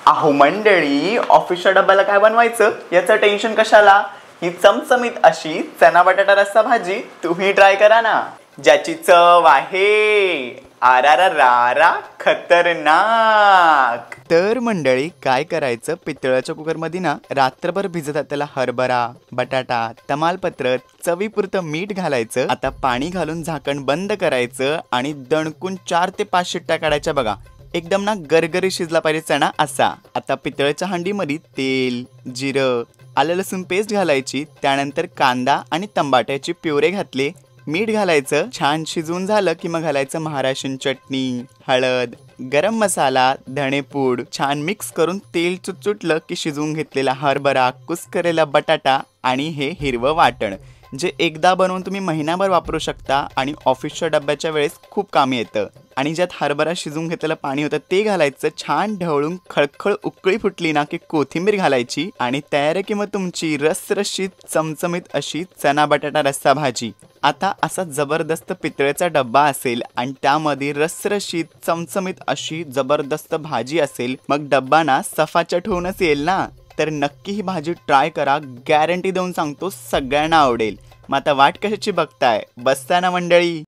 अहो मंडळी, ऑफिसच्या डब्याला काय बनवायचं याचं टेन्शन कशाला. ही चमचमीत अशी चना बटाटा रस्सा भाजी तुम्ही ट्राय करा ना, ज्याची चव आहे आरारारा खतरनाक. तर मंडळी काय करायचं, पितळाच्या कुकरमध्ये ना रात्रभर भिजत त्याला हरभरा, बटाटा, तमालपत्र, चवीपुरतं मीठ घालायचं. आता पाणी घालून झाकण बंद करायचं आणि दणकून 4 ते 5 शिट्ट्या काढायच्या बघा. एकदम ना गरगरी शिजला पाहिजे चणा असा. आता पितळेच्या हंडीमध्ये तेल, जिरं, आलं लसूण पेस्ट घालायची. त्यानंतर कांदा आणि टमाट्याची प्युरे घातले, मीठ घालायचं. छान शिजून झालं की मग घालायचं महाराष्ट्रीयन चटणी, हळद, गरम मसाला, धणेपूड. छान मिक्स करून तेल चुटचुटलं की शिजवून घेतलेला हरभरा, कुस्करलेला बटाटा आणि हे हिरवं वाटण, जे एकदा बनवून तुम्ही महिनाभर वापरू शकता आणि ऑफिसच्या डब्याच्या वेळेस खूप कामी येतं. आणि ज्यात हरभरा शिजून घेतलेलं पाणी होतं ते घालायचं. छान ढवळून खळखळ उकळी फुटली ना की कोथिंबीर घालायची आणि तयार आहे की मग तुमची रसरशीत चमचमीत अशी चना बटाटा रस्सा भाजी. आता असा जबरदस्त पितळेचा डब्बा असेल आणि त्यामध्ये रसरशीत चमचमीत अशी जबरदस्त भाजी असेल, मग डब्बा ना सफाचट होऊनच येईल ना. तर नक्की ही भाजी ट्राय करा, गॅरंटी देऊन सांगतो सगळ्यांना आवडेल. मग आता वाट कशाची बघताय, बसता ना मंडळी.